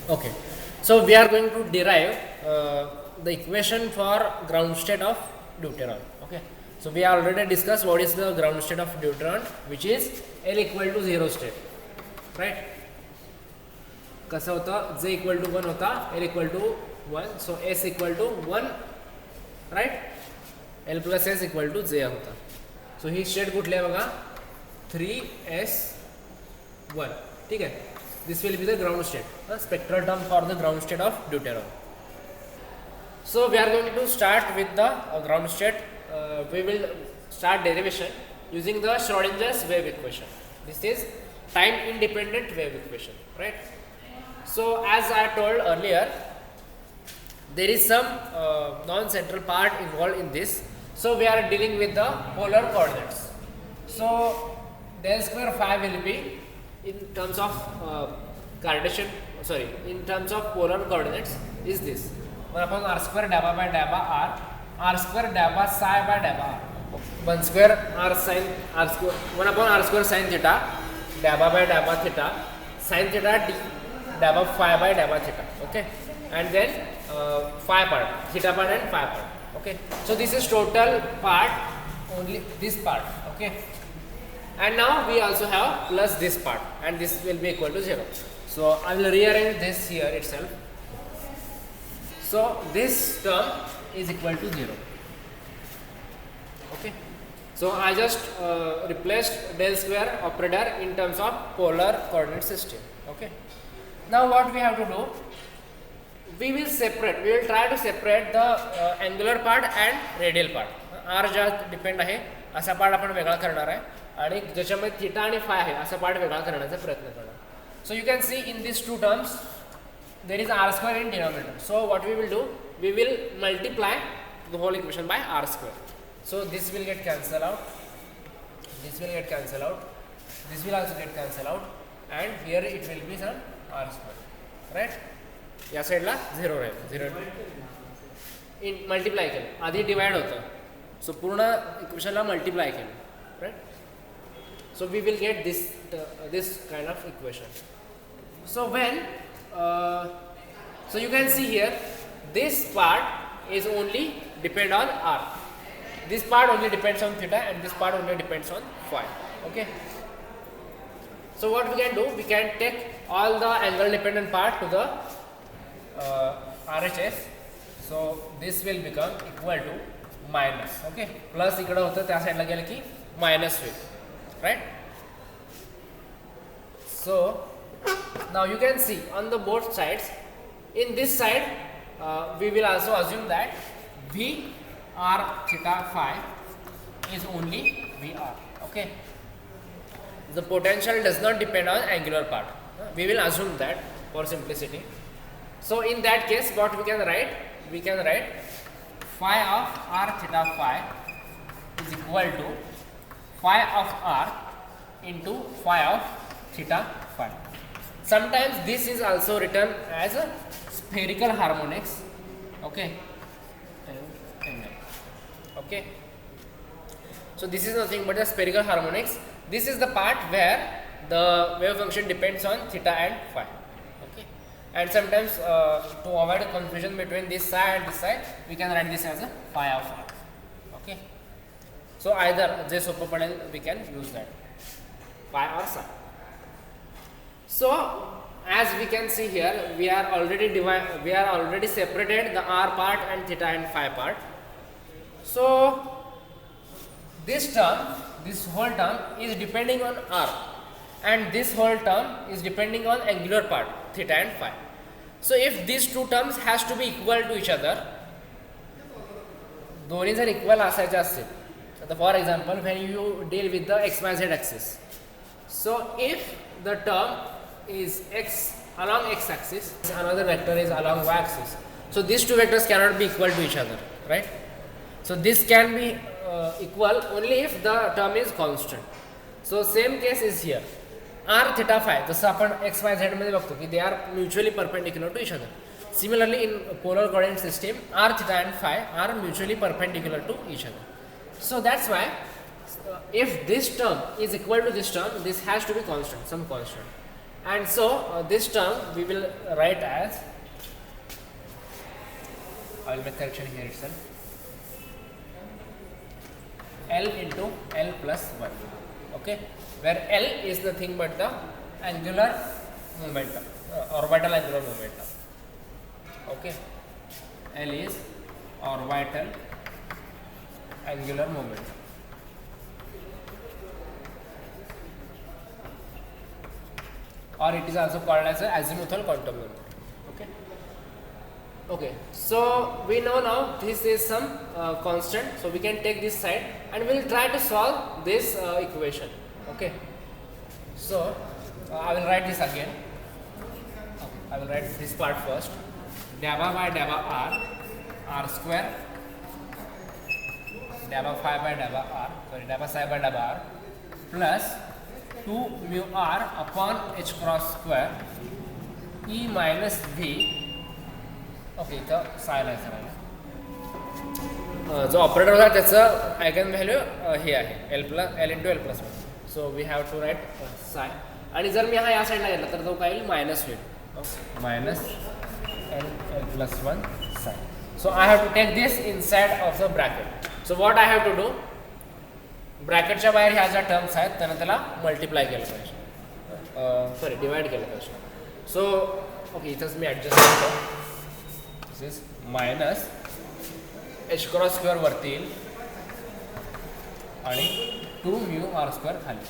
Okay, so we are going to derive the equation for ground state of deuteron. Okay, so we already discussed what is the ground state of deuteron, which is L equal to 0 state, right? कसं होतं J equal to 1 होता, L equal to 1, so S equal to 1, right? L plus S equal to J होता. So ही state कुठली आहे बघा 3S1. ठीक आहे. This will be the ground state, the spectral term for the ground state of deuteron. So we are going to start with the ground state. We will start derivation using the Schrodinger's wave equation. This is time independent wave equation, right? So as I told earlier, there is some non-central part involved in this. So we are dealing with the polar coordinates. So del square phi will be in terms of Cartesian, in terms of polar coordinates is this 1 upon r square dabba by dabba r square dabba psi by dabba r, 1 square r sin r square 1 upon r square sin theta dabba by dabba theta sin theta d dabba phi by dabba theta. Okay, and then phi part, theta part and phi part. Okay, so this is total part, only this part. Okay, and now we also have plus this part, and this will be equal to 0. So I will rearrange this here itself. So this term is equal to 0. Okay, so I just replaced del square operator in terms of polar coordinate system. Okay, now what we have to do, we will try to separate the angular part and radial part. R ज्यात depend आहे असा part आपण वेगळा करणार आहे आणि ज्याच्यामध्ये theta आणि फाय आहे असा पार्ट वेगळा करण्याचा प्रयत्न करणार. So you can see in these two terms there is r square in denominator. So what we will do, we will multiply the whole equation by r square. So this will get cancelled out, this will get cancelled out, this will also get cancelled out, and here it will be some r square, right? या साइडला 0 राहील, 0 इन multiply केलं, आधी divide होतं, सो पूर्ण इक्वेशनला multiply केलं, right? So we will get this kind of equation. So when so you can see here, this part is only depend on r, this part only depends on theta, and this part only depends on phi. Okay, so what we can do, we can take all the angle dependent part to the RHS. So this will become equal to minus. Okay, plus इकडे होतं त्या साइडला गेलं की minus होईल, right? So now you can see on the both sides, in this side we will also assume that V r theta phi is only VR. Okay, the potential does not depend on angular part. We will assume that for simplicity. So in that case, what we can write phi of r theta phi is equal to phi of r into phi of theta phi. Sometimes this is also written as a spherical harmonics. Okay, okay, so this is nothing but the spherical harmonics. This is the part where the wave function depends on theta and phi. Okay, and sometimes to avoid confusion between this side and this side, we can write this as a phi of r. Okay, so either जे सोपं पडेल we can use that, phi or psi. So as we can see here, we are already separated the r part and theta and phi part. So this whole term is depending on r, and this whole term is depending on angular part theta and phi. So if these two terms has to be equal to each other, दोन्ही जर equal असायचे असतील, तर for example when you deal with the xyz axis, so if the term is x along x axis, another vector is along y axis, so these two vectors cannot be equal to each other, right? So this can be equal only if the term is constant. So same case is here, r theta phi जसं आपण x y z मध्ये बघतो की they are mutually perpendicular to each other. Similarly in polar coordinate system, r theta and phi are mutually perpendicular to each other. So that's why if this term is equal to this term, this has to be constant, some constant. And so this term we will write as, I will make correction here itself, L into L plus 1, okay, where L is nothing but the angular momentum, orbital angular momentum, okay, L is orbital angular momentum. Or it is also called as a azimuthal quantum number. Okay. Okay. So we know now this is some constant. So we can take this side and we will try to solve this equation. Okay. So I will write this again. Okay. I will write this part first. Dabba by dabba r square, dabba phi by dabba r, sorry, dabba psi by dabba r, plus 2 mu r upon h cross square e minus v. Okay, इथं सायला आहे सरायला जो operator होता त्याचं eigen value हे आहे L into L plus 1. So we have to write psi, आणि जर मी हा या साईडला घेतला तर तो काय येईल मायनस होईल, minus L plus 1 psi. So I have to take this inside of the bracket. So what I have to do, ब्रॅकेटच्या बाहेर ह्या ज्या टर्म्स आहेत त्यांना त्याला मल्टिप्लाय केलं पाहिजे, सॉरी डिवाइड केलं पाहिजे. सो ओके, इथंच मी ॲडजस्ट करतो. This is minus H cross square वरती येईल आणि 2 म्यू आर स्क्वेअर खाली.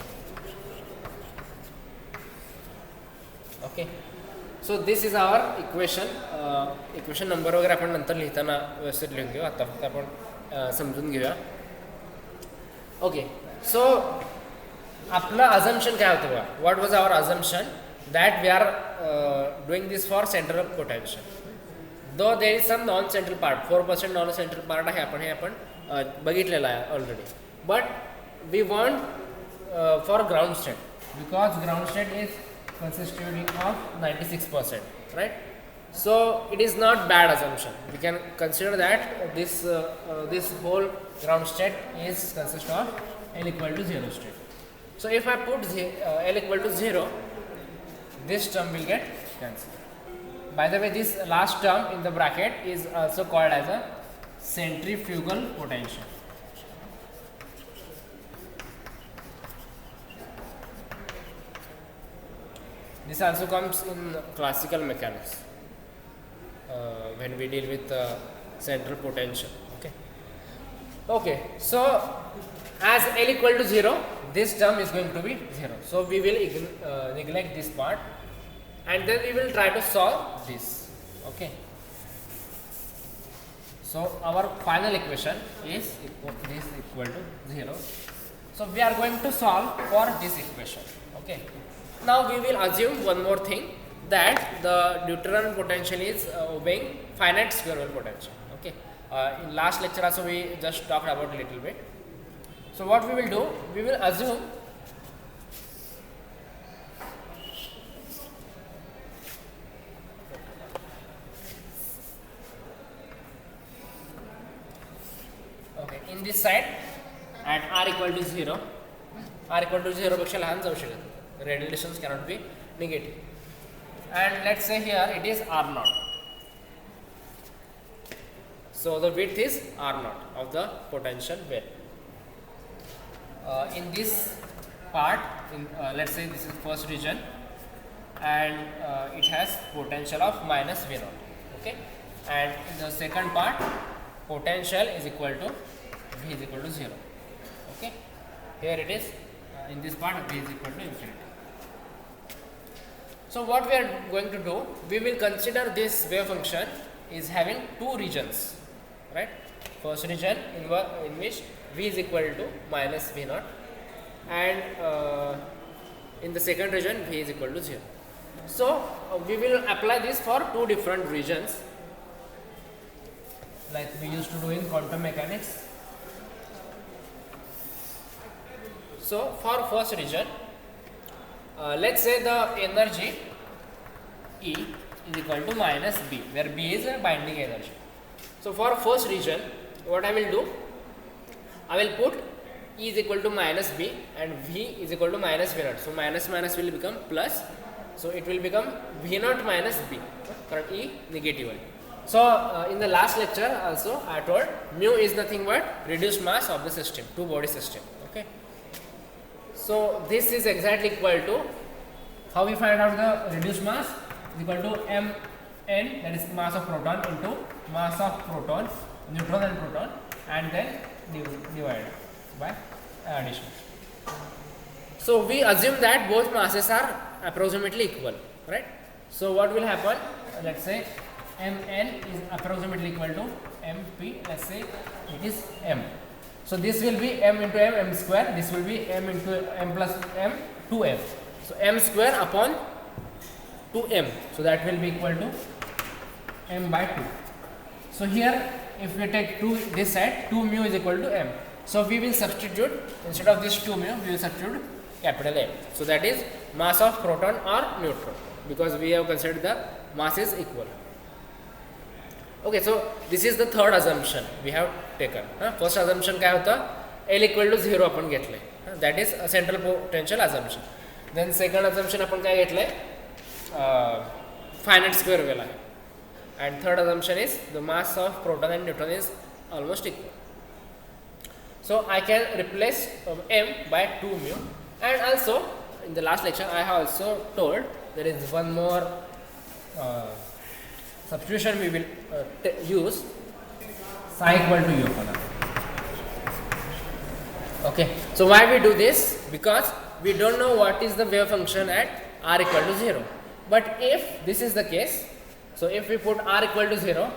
Okay, so this is our equation. Equation number वगैरे आपण नंतर लिहिताना व्यवस्थित लिहून घेऊ, आता फक्त आपण समजून घेऊया. ओके, सो आपलं अझम्पशन काय होतं बघा. What was our assumption, that we are doing this for central potential. Though there is some non central part, 4% non central part आहे, आपण हे आपण बघितलेलं आहे already. But we want for ground state, because ground state is consisting of 96%, right? So it is not bad assumption. We can consider that this whole ground state is consist of L equal to 0 state. So if I put L equal to 0, this term will get cancelled. By the way, this last term in the bracket is also called as a centrifugal potential. This also comes in classical mechanics when we deal with central potential. Okay. Okay. So as L equal to 0, this term is going to be 0. So we will neglect this part, and then we will try to solve this. Okay. So our final equation is equal to 0. So we are going to solve for this equation. Okay. Now we will assume one more thing, that the deuteron potential is obeying finite square wave potential. Okay. In last lecture also we just talked about a little bit. So what we will do, we will assume okay, in this side at r equal to 0, r equal to 0 पेक्षा लहान जाऊ शकत. Radial distance cannot be negative, and let's say here it is r naught. So the width is r naught of the potential wave. In this part, let's say this is first region, and it has potential of minus v naught. Okay, and in the second part, potential is equal to v is equal to 0. Okay, here it is. In this part, v is equal to infinity. So what we are going to do, we will consider this wave function is having two regions, right? First region in which v is equal to minus v naught, and in the second region v is equal to 0. So we will apply this for two different regions, like we used to do in quantum mechanics. So for first region, let's say the energy E is equal to minus B, where B is a binding energy. So for first region, what I will do, I will put E is equal to minus B and V is equal to minus V naught. So minus minus will become plus, So it will become V naught minus B, current E negative आहे. So in the last lecture also I told mu is nothing but reduced mass of the system, two body system. Okay. So this is exactly equal to, how we find out the reduced mass, is equal to mn, that is mass of proton, into mass of proton, neutron and proton, and then divided by addition. So we assume that both masses are approximately equal, right? So what will happen? Let's say mn is approximately equal to mp. Let's say it is m. So this will be m into m square. This will be m into m plus m 2m. So m square upon 2m. So that will be equal to m by 2. So here if we take 2 this side, 2 mu is equal to m. So we will substitute, instead of this 2 mu, we will substitute capital M. So that is mass of proton or neutron, because we have considered the mass is equal. Okay, so this is the third assumption we have taken. First assumption काय होता? L equal to 0 आपण घेतले. That is a central potential assumption. Then second assumption आपण काय घेतले? Finite square wave आहे. And third assumption is the mass of proton and neutron is almost equal. So I can replace m by 2 mu. And also in the last lecture I have also told there is one more substitution we will use, psi equal to u upon r. Okay, so why we do this? Because we don't know what is the wave function at r equal to 0. But if this is the case, so if we put r equal to 0,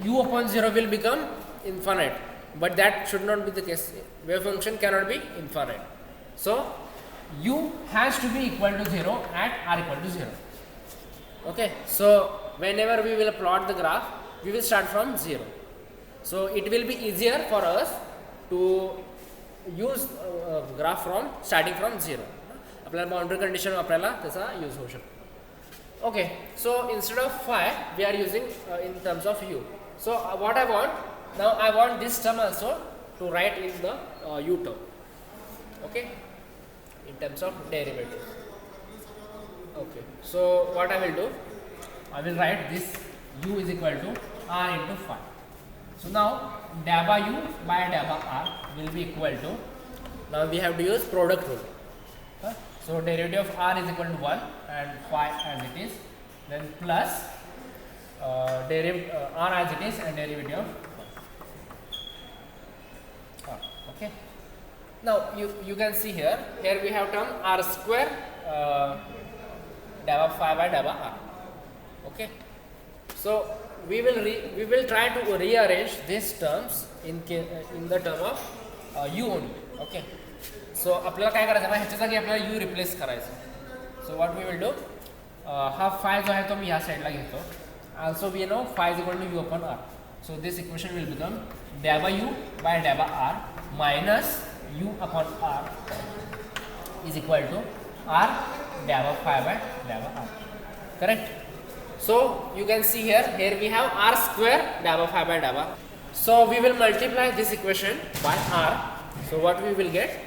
u upon 0 will become infinite. But that should not be the case. Wave function cannot be infinite. So u has to be equal to 0 at r equal to 0. Okay, so whenever we will plot the graph, we will start from 0. So it will be easier for us to use graph from starting from 0. आपल्याला boundary condition वापरायला त्याचा use होऊ शकतो. Okay, so instead of phi, we are using in terms of u. So what I want, now I want this term also to write in the u term. Okay, in terms of derivative. Okay, so what I will do, I will write this u is equal to r into phi. So now delta u by delta r will be equal to, now we have to use product rule. So derivative of r is equal to 1 and phi as it is, then plus r as it is and derivative of 1. Okay. Now you can see here we have term r square delta phi by delta r. Okay. So we will try to rearrange these terms in the term of u only. Okay. So आपल्याला काय करायचं आहे, ह्याच्या जागी आपल्याला u replace करायचं. So what we will do, हा phi जो आहे तो मी ह्या साईडला घेतो. Also we know phi is equal to u upon r. So this equation will become delta u by delta r minus u upon r is equal to r delta phi by delta r. Correct? So you can see here we have r square delta phi by delta. So we will multiply this equation by r. So what we will get?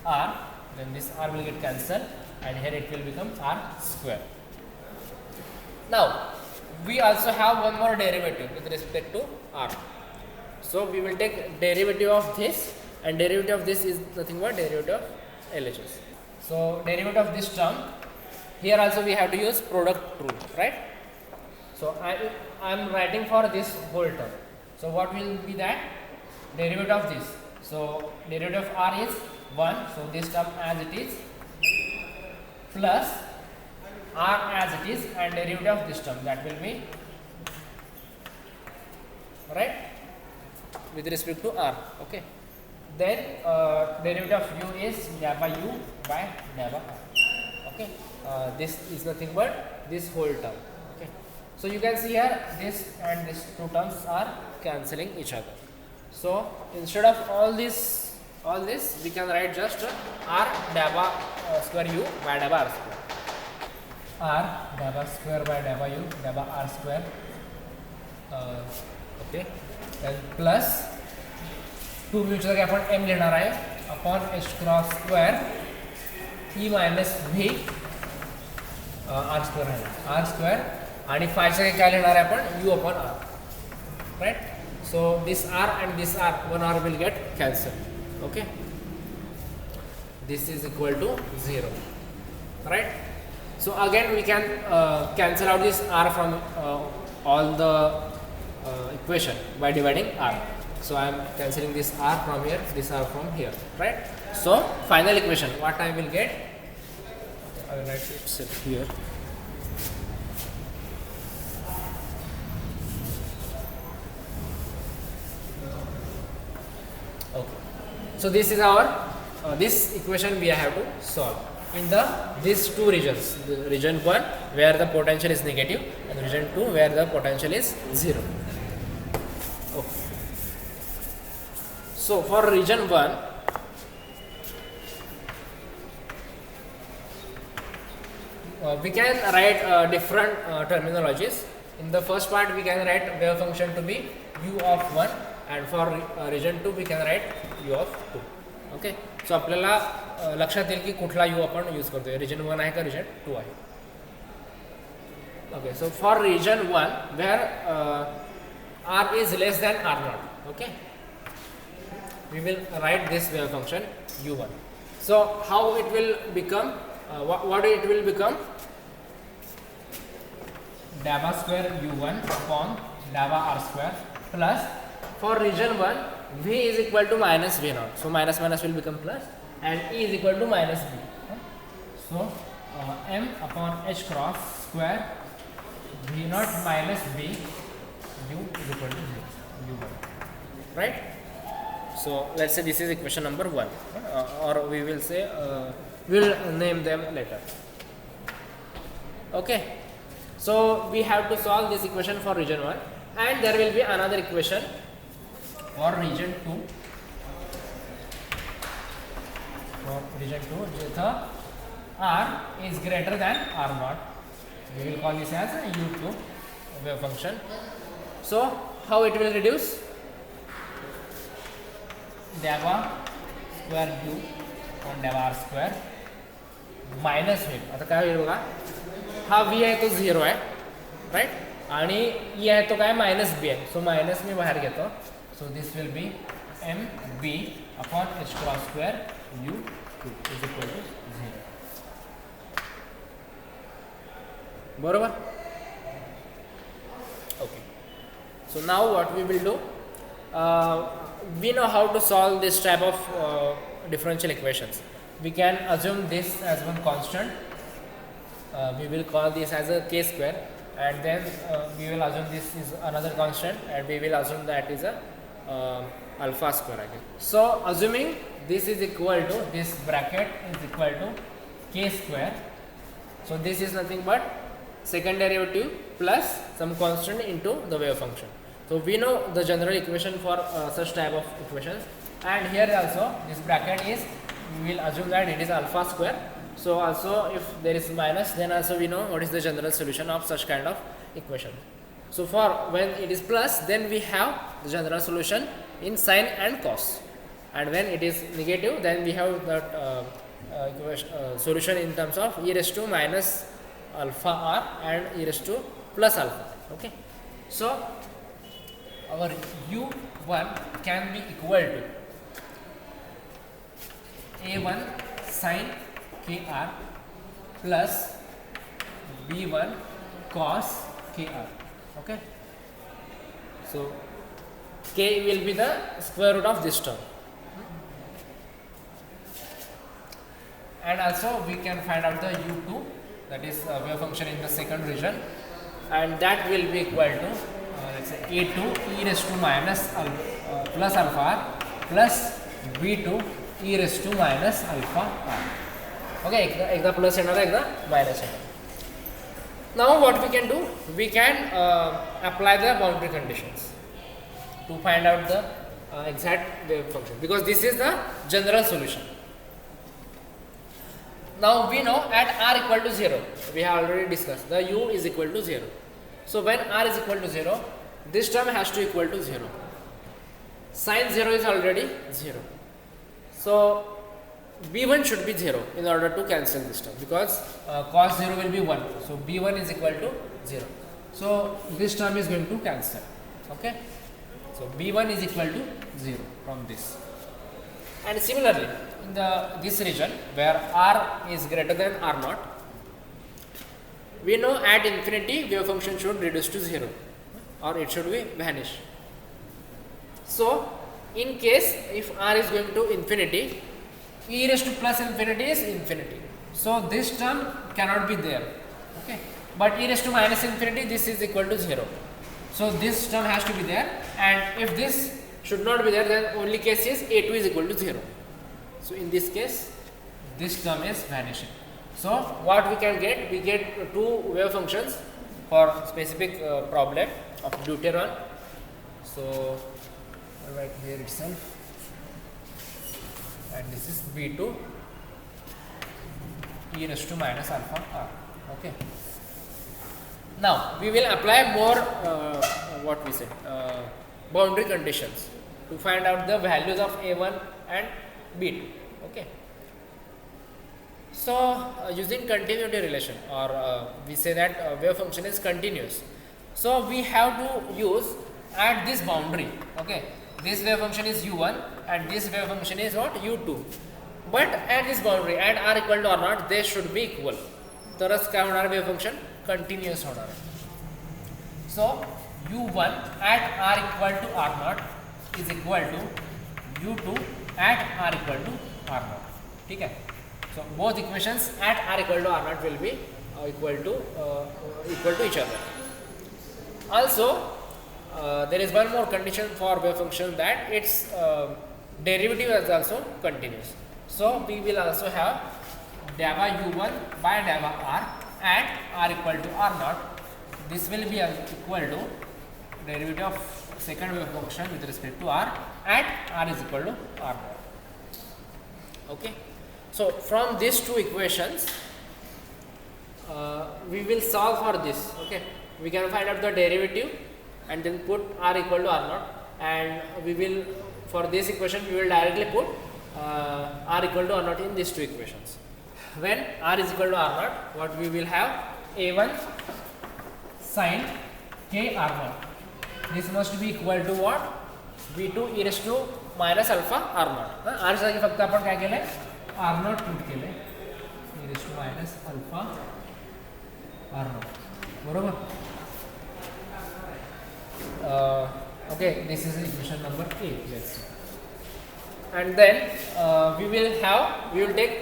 R, then this r will get cancelled and here it will become r square. Now we also have one more derivative with respect to r. So we will take derivative of this, and derivative of this is nothing but derivative of LHS. So derivative of this term, here also we have to use product rule, right? So I am writing for this whole term. So what will be that? Derivative of this. So derivative of r is 1, so this term as it is, plus r as it is and derivative of this term, that will be, right, with respect to r. Okay, then derivative of u is delta u by delta r. Okay, this is nothing but this whole term. Okay, so you can see here this and these two terms are cancelling each other. So instead of all this we can write just r delta square u by delta r square. R delta square by delta u delta r square. Okay, then plus 2 mu ची जागी आपण m लेणार आहे upon h cross square e minus v r square राहिला r square आणि फायच्या काय लिहिणार आहे आपण u upon r right. So this r and this r one r will get cancel. Okay, this is equal to 0, right? So again we can cancel out this r from all the equation by dividing r. So I am cancelling this r from here, this r from here, right? So final equation what I will get, I will write it set here. Okay, so this is our this equation we have to solve in these two regions, the region 1 where the potential is negative and region 2 where the potential is 0. Okay. So for region 1 we can write different terminologies. In the first part we can write wave function to be u of 1 and for region 2 we can write u of 2. Okay, सो आपल्याला लक्षात येईल की कुठला you आपण use करतोय, region 1 आहे का region 2 आहे. Okay, so for region 1 where r is less than r naught, okay, we will write this wave function u1. So how it will become, what it will become, gamma square u1 upon gamma r square plus for region 1 v is equal to minus v naught. So minus minus will become plus and e is equal to minus b. So m upon h cross square v naught minus b u is equal to 0, u1, right? So let's say this is equation number 1, or we will say we will name them later. Okay, so we have to solve this equation for region 1 and there will be another equation for region 2. For region 2, जिथं r is greater than r naught, we will call this as a u2 wave function. So how it will reduce, gamma square u on gamma r square minus v. आता काय होईल बघा, हा v आहे तो 0 आहे, right, आणि e आहे तो काय मायनस b आहे. सो मायनस मी बाहेर घेतो. So this will be mb upon h cross square u2 is equal to 0. बरोबर? Okay. So now what we will do, we know how to solve this type of differential equations. We can assume this as one constant. We will call this as a k square, and then we will assume this is another constant, and we will assume that is a alpha square again. So assuming this is equal to, this bracket is equal to k square, so this is nothing but second derivative plus some constant into the wave function. So we know the general equation for such type of equations, and here also this bracket is, we will assume that it is alpha square. So also if there is minus, then also we know what is the general solution of such kind of equation. So for when it is plus, then we have the general solution in sine and cos, and when it is negative, then we have that solution in terms of e raised to minus alpha r and e raised to plus alpha. Okay, so our u1 can be equal to a1 sine kr plus b1 cos kr. Okay, so k will be the square root of this term, and also we can find out the u2, that is wave function in the second region, and that will be equal to let's say a2 e raised to minus plus alpha r plus b2 e raised to minus alpha r. Okay, एकदा plus येणार आहे, एकदा minus येणार. Now what we can do, we can apply the boundary conditions to find out the exact wave function, because this is the general solution. Now we know at r equal to 0, we have already discussed, the u is equal to 0. So when r is equal to 0, this term has to equal to 0. Sin 0 is already 0. So b1 should be 0 in order to cancel this term, because cos 0 will be 1. So b1 is equal to 0. So this term is going to cancel. Okay. So b1 is equal to 0 from this. And similarly, in this region where r is greater than r naught, we know at infinity wave function should reduce to 0, or it should be vanish. So in case if r is going to infinity, e raised to plus infinity is infinity. So this term cannot be there. Okay. But e raised to minus infinity, this is equal to 0. So this term has to be there, and if this should not be there, then only case is a2 is equal to 0. So in this case, this term is vanishing. So what we can get? We get two wave functions for specific problem of deuteron. So right here itself, and this is b2 e raised to minus alpha r. Okay. Now we will apply more what we say boundary conditions to find out the values of a1 and b2. Okay. So using continuity relation, or we say that wave function is continuous. So we have to use at this boundary. Okay. This wave function is u1 and this wave function is what? u2. But at this boundary, at r equal to r naught, they should be equal. तरस क्या होना है wave function? Continuous होना है. So u1 at r equal to r naught is equal to u2 at r equal to r naught. ठीक है? So both equations at r equal to r naught will be equal to each other. Also, there is one more condition for wave function, that its derivative is also continuous. So we will also have deva u1 by deva r at r equal to r naught. This will be equal to derivative of second wave function with respect to r at r is equal to r naught. Okay. So from these two equations, we will solve for this. Okay. We can find out the derivative and then put r equal to r naught, and we will, for this equation, we will directly put r equal to r naught in these two equations. When r is equal to r naught, what we will have? a1 sin k r naught. This must be equal to what? v2 e raised to minus alpha r naught. r साठी फक्त आपण काय केले? r naught put केले, e raised to minus alpha r naught. बरोबर? Okay, this is equation number 8. Let's see. And then we will take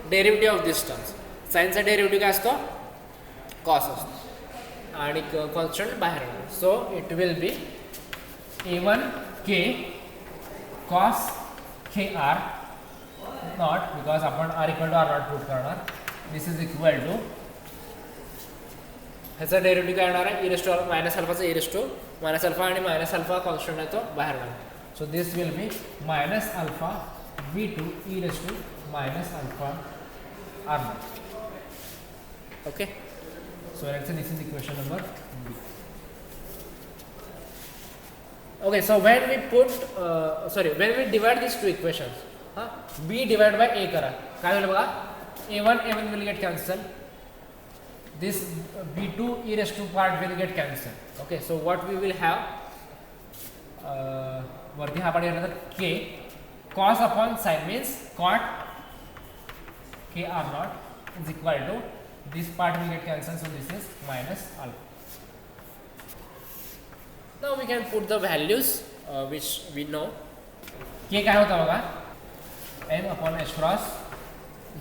derivative of these terms. Sin चा derivative काय असतो? Cos असतो आणि constant बाहेर येतो. So it will be a1 k cos k r naught, because आपण r equal to r naught put करणार. This is equal to, ह्याचा डेरिव्हेटिव्ह काय येणार आहे? e raised to minus alpha e raised to minus alpha आणि minus alpha constant आहे तो बाहेर येणार. So this will be minus alpha v2 e raised to minus alpha r naught. Okay. So let's say this is equation number B. Okay. So when we when we divide these two equations, b divided by a करा, काय होईल बघा? a1 will get cancelled. This b2 e raised to part will get cancelled. Okay, so what we will have, वरती हा part येणार k cos upon sin means cot k r naught is equal to, this part will get cancelled, so this is minus alpha. Now we can put the values which we know. k काय होता बघा? m upon h cross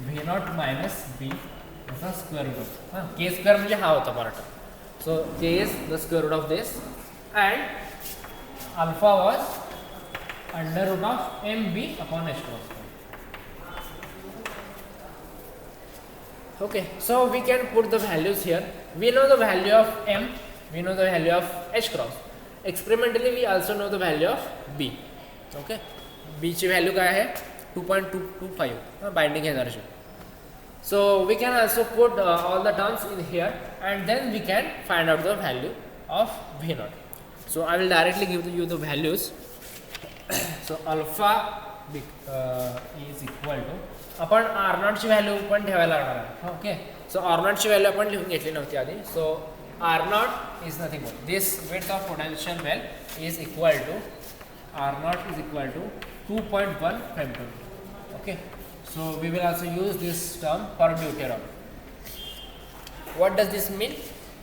v naught minus b square root of k square म्हणजे हा होता part. So k is the square root of this, and alpha was under root of mb upon h cross. Okay, so we can put the values here. We know the value of m, we know the value of h cross. Experimentally we also know the value of b. Okay, b ची value काय आहे? 2.225 binding energy. So we can also put all the terms in here, and then we can find out the value of v naught. So I will directly give you the values. So alpha is equal to आपण R नॉटची value पण ठेवायला लागणार आहे. Okay, so R नॉटची value आपण लिहून घेतली नव्हती आधी. So R naught is nothing but this width of potential well is equal to R naught is equal to 2.1 femtometer. Okay, so we will also use this term for deuteron. What does this mean?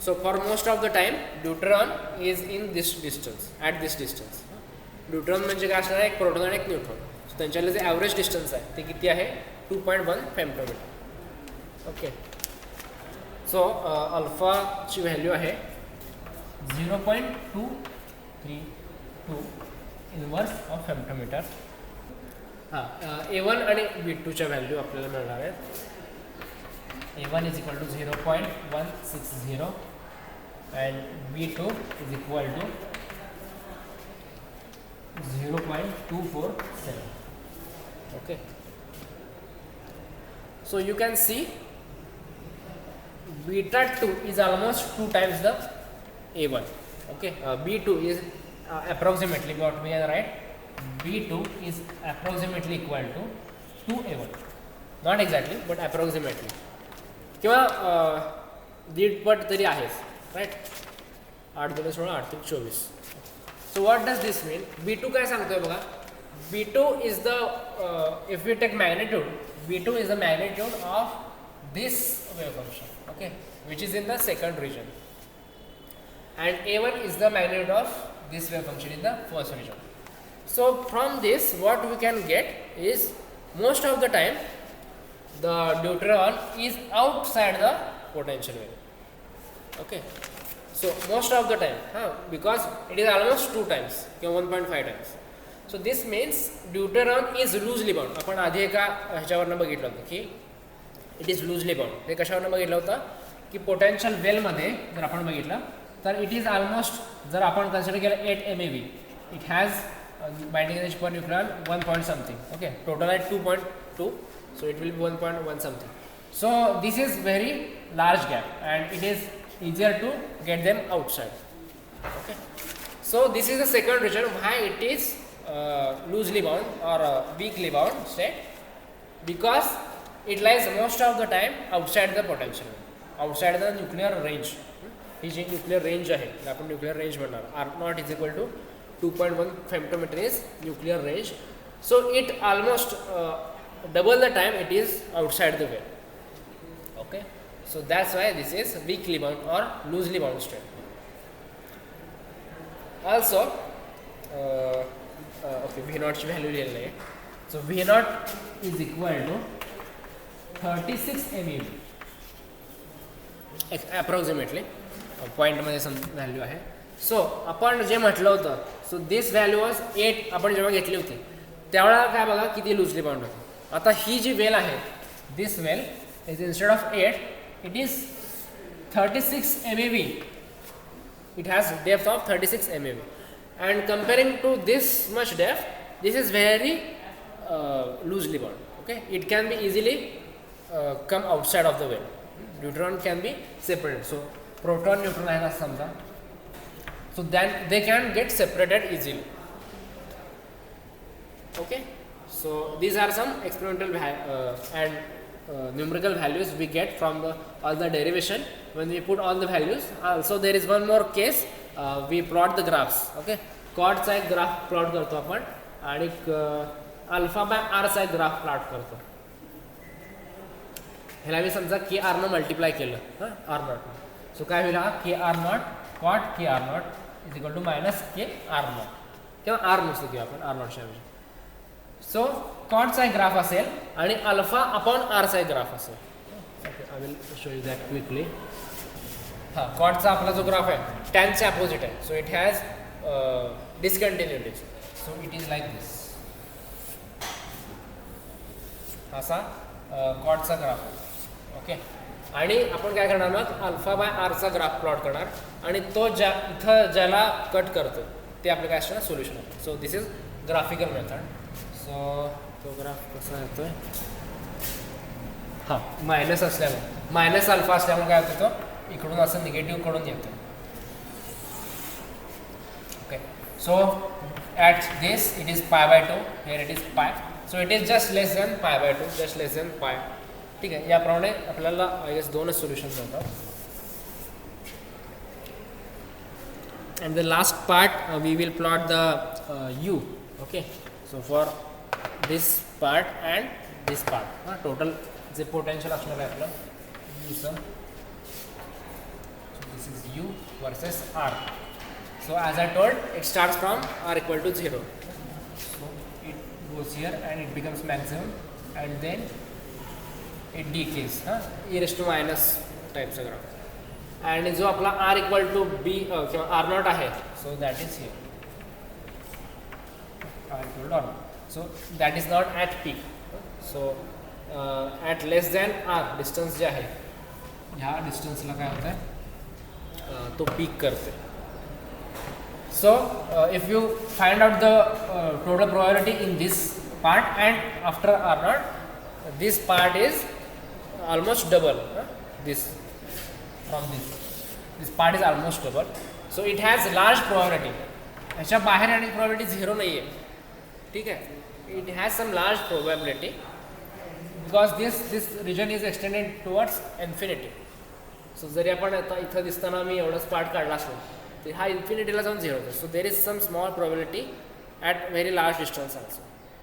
So for most of the time deuteron is in this distance, at this distance. Deuteron म्हणजे काय असणार आहे, एक proton आणि एक neutron. सो त्यांच्यातलं जे average distance आहे ते किती आहे, 2.1 femtometer. ओके, सो अल्फाची व्हॅल्यू आहे 0.232 इनवर्स ऑफ फेम्टोमीटर. हां, A1 आणि B2च्या व्हॅल्यू आपल्याला मिळणार आहेत. A1 is equal to 0.160 and B2 is equal to 0.247. Okay, so you can see beta 2 is almost 2 times the A1. Okay, B2 is approximately, what we are right, B2 is approximately equal to 2A1, not exactly but approximately, किंवा दीडपट तरी आहेच, right. 8 × 16 8 × 24. So what does this mean? B2 काय सांगतोय बघा, B2 is the if we take magnitude, B2 is the magnitude of this wave function, okay, which is in the second region, and A1 is the magnitude of this wave function in the first region. So from this what we can get is most of the time the deuteron is outside the potential wave. Okay, so most of the time, because it is almost 2 times, 1.5 times. So this means deuteron is loosely bound. आपण आधी एका ह्याच्यावरनं बघितलं होतं की it is loosely bound. ते कशावरनं बघितलं होतं की पोटेन्शियल वेलमध्ये जर आपण बघितलं तर इट इज ऑलमोस्ट, जर आपण कन्सिडर केलं 8 MeV, it has binding energy per nucleon 1 point something. Okay, total आहे 2.2, so it will be 1.1 something. So this is very large gap and it is easier to get them outside. Okay, so this is the second reason why it is loosely bound or weakly bound state, because it lies most of the time outside the potential, outside the nuclear range. ही जी nuclear range आहे आपण nuclear range म्हणणार, r naught is equal to 2.1 femtometer is nuclear range. So it almost double the time it is outside the well. Okay, so that's why this is weakly bound or loosely bound state. Also okay, V0 ची value लिहिलेली आहे. So V0 is equal to 36 MeV approximately, पॉईंटमध्ये value आहे. So आपण जे म्हटलं होतं, so this value was 8 आपण जेव्हा घेतली होती त्यावेळेला काय बघा किती लूजली बाउंड होती. आता ही जी वेल आहे, this well is instead of 8 it is 36 MeV. It has depth of 36 MeV, and comparing to this much depth, this is very loosely bound. Okay, it can be easily come outside of the well. Deuteron can be separated. So proton, neutron आहे असं समजा, so then they can get separated easily. Okay, so these are some experimental and numerical values we get from all the derivation when we put all the values. Also there is one more case, we plot the graphs. Okay, cot चा एक graph plot करतो आपण आणि alpha by are चा एक graph plot करतो. ह्याला मी समजा के आर न मल्टिप्लाय केलं आर नॉट, सो काय होईल हा k r naught cot k r naught is equal to minus k r naught, किंवा आर नुसतं किंवा आपण आर नॉटच्या ऐवजी. सो कॉटचा एक ग्राफ असेल आणि अल्फा अपॉन आरचा एक ग्राफ असेल. Okay, I will show you that quickly. हां, कॉटचा आपला जो ग्राफ आहे टॅनचे अपोजिट आहे, so it has discontinuities. So it is like this, असा कॉटचा ग्राफ आहे. ओके, आणि आपण काय करणार मग अल्फा बाय आरचा ग्राफ प्लॉट करणार आणि तो इथं ज्याला कट करतो ते आपलं काय असणार सोल्युशन आहे. So this is graphical method. So तो ग्राफ कसा येतोय, हां मायनस असल्यामुळे, मायनस अल्फा असल्यामुळे काय होतं तो इकडून असं निगेटिव्ह कडून येतो. Okay, so at this it is pi by 2, here it is pi, so it is just less than pi by 2, just less than pi. ठीक आहे, याप्रमाणे आपल्याला आय गेस 2च सोल्युशन्स होतात. And the last part we will plot the u. Okay, so for this part and this part total J potential असणार आहे आपलं u चं. So this is u versus r. So as I told, it starts from r equal to 0. So it goes here and it becomes maximum and then it decays e raised to minus type चा graph. आणि जो आपला r equal to B किंवा R naught आहे, so that is here r equal to R naught. So that is not at peak. So at less than R distance जे आहे, ह्या डिस्टन्सला काय होतं आहे, तो पीक करते. So if you find out the total probability in this part and after R naught, this part is almost double this. From this part is almost double, so it has large probability. ह्याच्या बाहेर आणि probability 0 नाही आहे. ठीक आहे, it has some large probability because this region is extended towards infinity. So जरी आपण आता इथं दिसताना मी एवढंच पार्ट काढला असेल तर हा इन्फिनिटीला जाऊन 0 होतो. So there is some small probability at very large distance also.